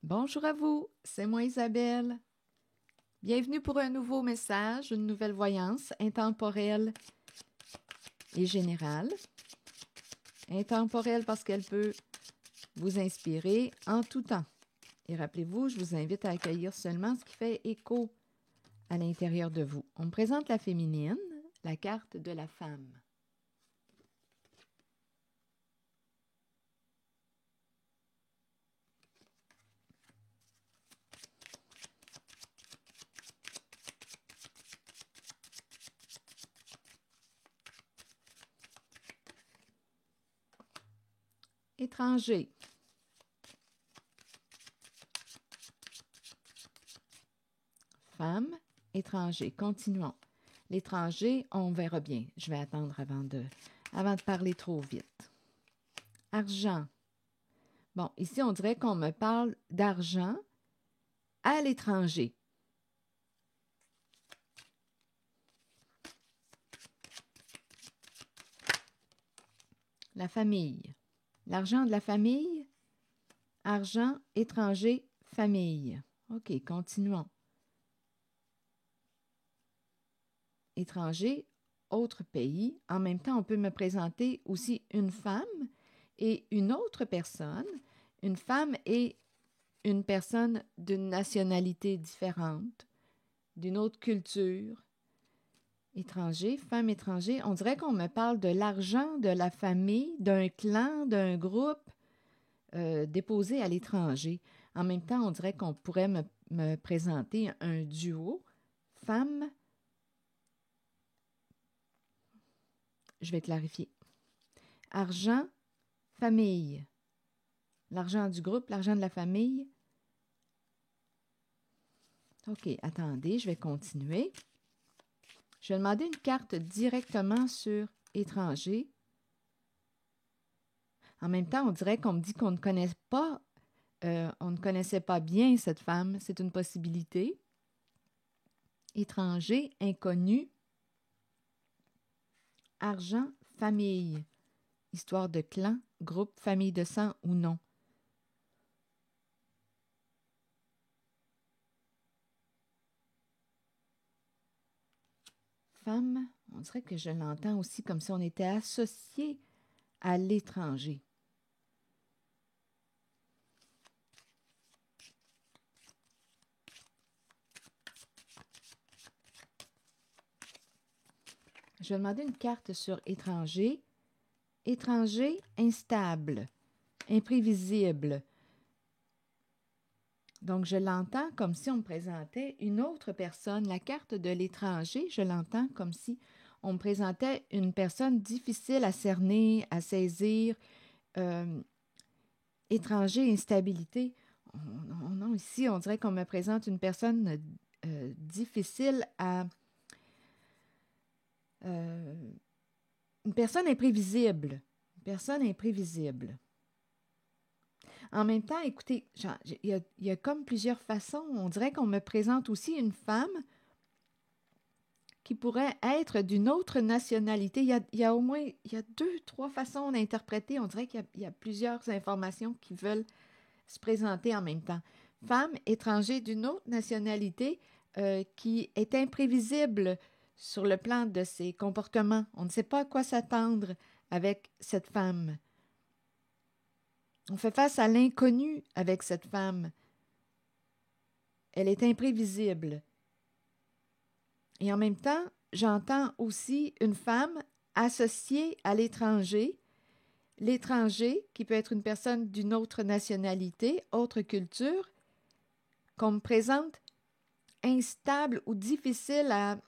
Bonjour à vous, c'est moi Isabelle. Bienvenue pour un nouveau message, une nouvelle voyance intemporelle et générale. Intemporelle parce qu'elle peut vous inspirer en tout temps. Et rappelez-vous, je vous invite à accueillir seulement ce qui fait écho à l'intérieur de vous. On me présente la féminine, la carte de la femme. Étranger. Femme, étranger. Continuons. L'étranger, on verra bien. Je vais attendre avant de parler trop vite. Argent. Bon, ici, on dirait qu'on me parle d'argent à l'étranger. La famille. L'argent de la famille. Argent, étranger, famille. OK, continuons. Étranger, autre pays. En même temps, on peut me présenter aussi une femme et une autre personne. Une femme et une personne d'une nationalité différente, d'une autre culture. Étranger, femme étranger, on dirait qu'on me parle de l'argent de la famille, d'un clan, d'un groupe déposé à l'étranger. En même temps, on dirait qu'on pourrait me présenter un duo, femme. Je vais clarifier. Argent, famille. L'argent du groupe, l'argent de la famille. OK, attendez, je vais continuer. Je vais demander une carte directement sur étranger. En même temps, on dirait qu'on me dit qu'on ne connaît pas, on ne connaissait pas bien cette femme. C'est une possibilité. Étranger, inconnu. Argent, famille. Histoire de clan, groupe, famille de sang ou non. Femme, on dirait que je l'entends aussi comme si on était associé à l'étranger. Je vais demander une carte sur étranger. Étranger, instable, imprévisible. Donc, je l'entends comme si on me présentait une autre personne. La carte de l'étranger, je l'entends comme si on me présentait une personne difficile à cerner, à saisir. Étranger, instabilité. Non, ici, on dirait qu'on me présente une personne difficile à... une personne imprévisible. Une personne imprévisible. En même temps, écoutez, il y a comme plusieurs façons. On dirait qu'on me présente aussi une femme qui pourrait être d'une autre nationalité. Il y a au moins 2, 3 façons d'interpréter. On dirait qu'il y a plusieurs informations qui veulent se présenter en même temps. Femme étrangère d'une autre nationalité qui est imprévisible sur le plan de ses comportements. On ne sait pas à quoi s'attendre avec cette femme. On fait face à l'inconnu avec cette femme. Elle est imprévisible. Et en même temps, j'entends aussi une femme associée à l'étranger. L'étranger, qui peut être une personne d'une autre nationalité, autre culture, qu'on me présente instable ou difficile à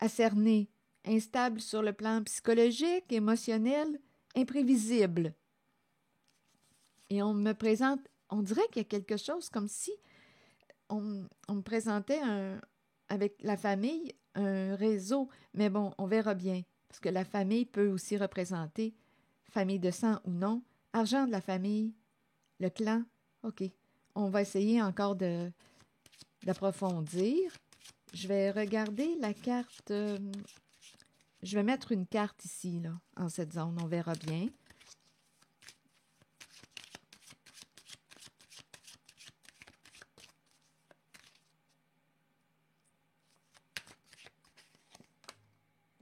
cerner. Instable sur le plan psychologique, émotionnel, imprévisible. Et on me présente, on dirait qu'il y a quelque chose comme si on me présentait avec la famille un réseau. Mais bon, on verra bien. Parce que la famille peut aussi représenter famille de sang ou non. Argent de la famille, le clan. OK. On va essayer encore d'approfondir. Je vais regarder la carte. Je vais mettre une carte ici, là, en cette zone. On verra bien.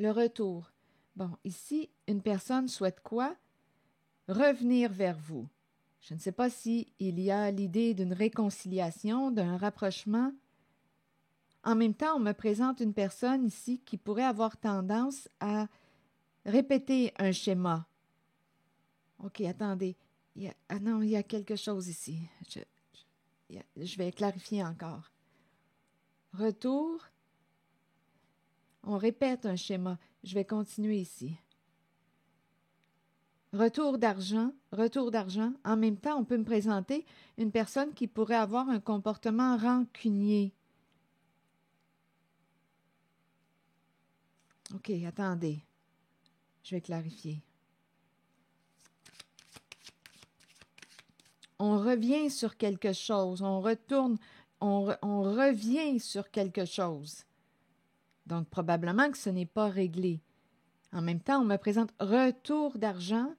le retour. Bon, ici, une personne souhaite quoi? Revenir vers vous. Je ne sais pas s'il y a l'idée d'une réconciliation, d'un rapprochement. En même temps, on me présente une personne ici qui pourrait avoir tendance à répéter un schéma. OK, attendez. Non, il y a quelque chose ici. Je vais clarifier encore. Retour. On répète un schéma. Je vais continuer ici. Retour d'argent. En même temps, on peut me présenter une personne qui pourrait avoir un comportement rancunier. OK, attendez. Je vais clarifier. On revient sur quelque chose. On retourne. On revient sur quelque chose. Donc, probablement que ce n'est pas réglé. En même temps, on me présente retour d'argent.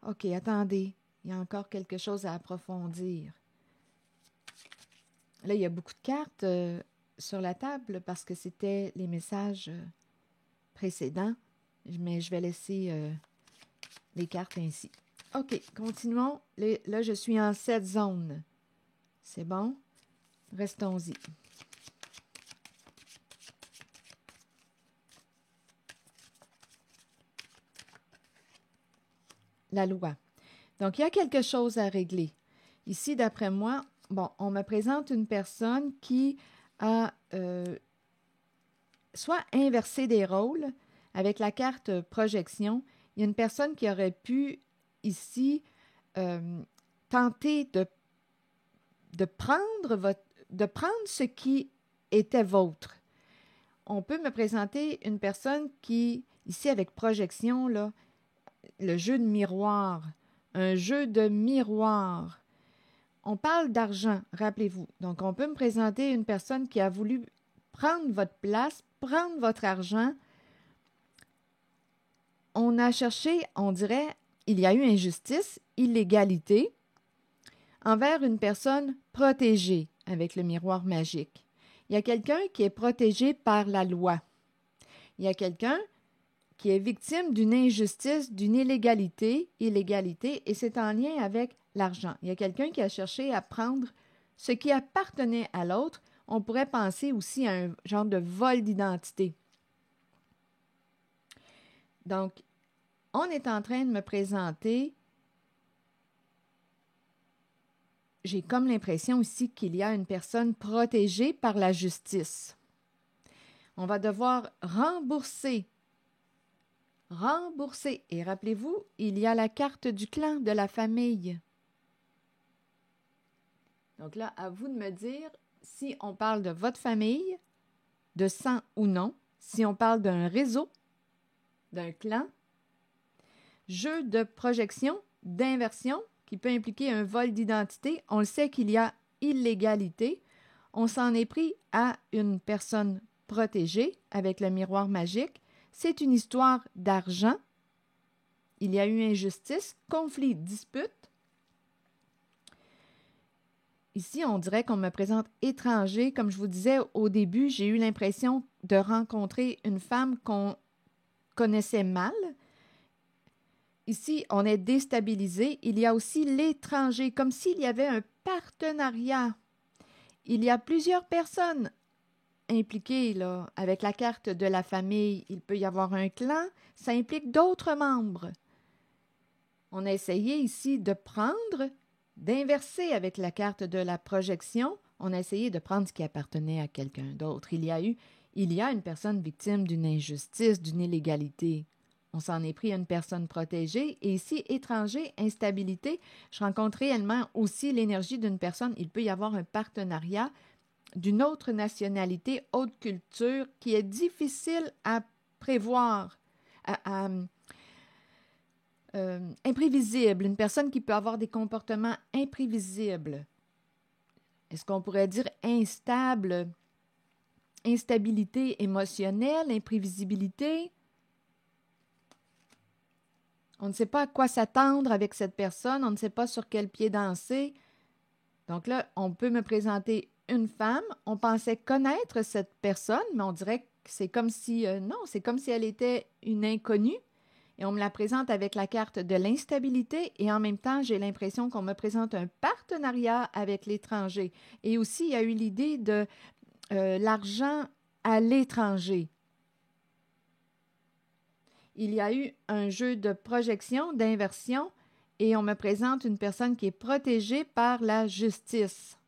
OK, attendez. Il y a encore quelque chose à approfondir. Là, il y a beaucoup de cartes sur la table parce que c'était les messages précédents. Mais je vais laisser les cartes ainsi. OK, continuons. Là, je suis en 7 zones. C'est bon? Restons-y. La loi. Donc, il y a quelque chose à régler. Ici, d'après moi, bon, on me présente une personne qui a soit inversé des rôles avec la carte projection. Il y a une personne qui aurait pu ici tenter de prendre ce qui était vôtre. On peut me présenter une personne qui, ici avec projection, là, le jeu de miroir, un jeu de miroir. On parle d'argent, rappelez-vous. Donc, on peut me présenter une personne qui a voulu prendre votre place, prendre votre argent. On a cherché, on dirait, il y a eu injustice, illégalité envers une personne protégée avec le miroir magique. Il y a quelqu'un qui est protégé par la loi. Il y a quelqu'un qui est victime d'une injustice, d'une illégalité, et c'est en lien avec l'argent. Il y a quelqu'un qui a cherché à prendre ce qui appartenait à l'autre. On pourrait penser aussi à un genre de vol d'identité. Donc, on est en train de me présenter, j'ai comme l'impression ici qu'il y a une personne protégée par la justice. On va devoir rembourser. Et rappelez-vous, il y a la carte du clan, de la famille. Donc là, à vous de me dire si on parle de votre famille, de sang ou non, si on parle d'un réseau, d'un clan, jeu de projection, d'inversion, qui peut impliquer un vol d'identité. On le sait qu'il y a illégalité. On s'en est pris à une personne protégée avec le miroir magique. C'est une histoire d'argent. Il y a eu injustice, conflit, dispute. Ici, on dirait qu'on me présente étranger. Comme je vous disais au début, j'ai eu l'impression de rencontrer une femme qu'on connaissait mal. Ici, on est déstabilisé. Il y a aussi l'étranger, comme s'il y avait un partenariat. Il y a plusieurs personnes impliquées là, avec la carte de la famille. Il peut y avoir un clan, ça implique d'autres membres. On a essayé ici de prendre, d'inverser avec la carte de la projection. On a essayé de prendre ce qui appartenait à quelqu'un d'autre. Il y a une personne victime d'une injustice, d'une illégalité. On s'en est pris à une personne protégée. Et ici, étranger, instabilité, je rencontre réellement aussi l'énergie d'une personne. Il peut y avoir un partenariat d'une autre nationalité, autre culture, qui est difficile à prévoir, imprévisible. Une personne qui peut avoir des comportements imprévisibles. Est-ce qu'on pourrait dire instable, instabilité émotionnelle, imprévisibilité? On ne sait pas à quoi s'attendre avec cette personne, on ne sait pas sur quel pied danser. Donc là, on peut me présenter une femme, on pensait connaître cette personne, mais on dirait C'est comme si, non, c'est comme si elle était une inconnue et on me la présente avec la carte de l'instabilité et en même temps, j'ai l'impression qu'on me présente un partenariat avec l'étranger. Et aussi, il y a eu l'idée de l'argent à l'étranger. Il y a eu un jeu de projection, d'inversion, et on me présente une personne qui est protégée par la justice.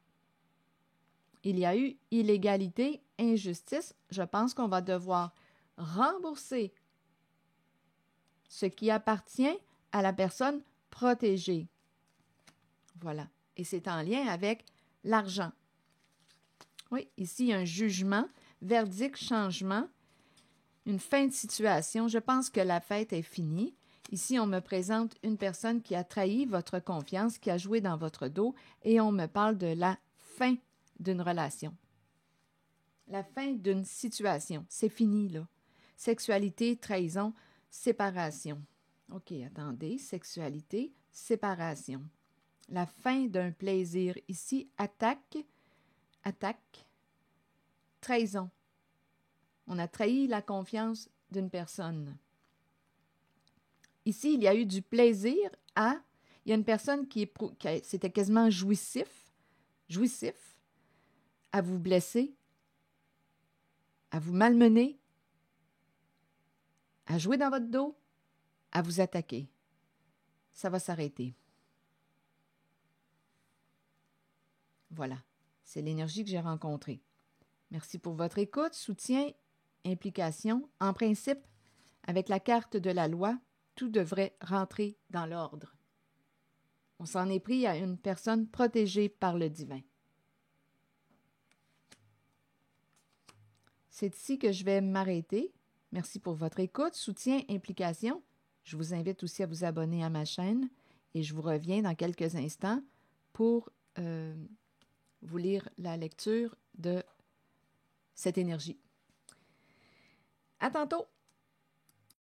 Il y a eu illégalité, injustice. Je pense qu'on va devoir rembourser ce qui appartient à la personne protégée. Voilà. Et c'est en lien avec l'argent. Oui, ici, un jugement, verdict, changement, une fin de situation. Je pense que la fête est finie. Ici, on me présente une personne qui a trahi votre confiance, qui a joué dans votre dos, et on me parle de la fin d'une relation. La fin d'une situation. C'est fini, là. Sexualité, trahison, séparation. OK, attendez. Sexualité, séparation. La fin d'un plaisir. Ici, attaque, trahison. On a trahi la confiance d'une personne. Ici, il y a eu du plaisir à... Il y a une personne c'était quasiment jouissif, à vous blesser, à vous malmener, à jouer dans votre dos, à vous attaquer. Ça va s'arrêter. Voilà, c'est l'énergie que j'ai rencontrée. Merci pour votre écoute, soutien, implication. En principe, avec la carte de la loi, tout devrait rentrer dans l'ordre. On s'en est pris à une personne protégée par le divin. C'est ici que je vais m'arrêter. Merci pour votre écoute, soutien, implication. Je vous invite aussi à vous abonner à ma chaîne et je vous reviens dans quelques instants pour vous lire la lecture de cette énergie. À tantôt!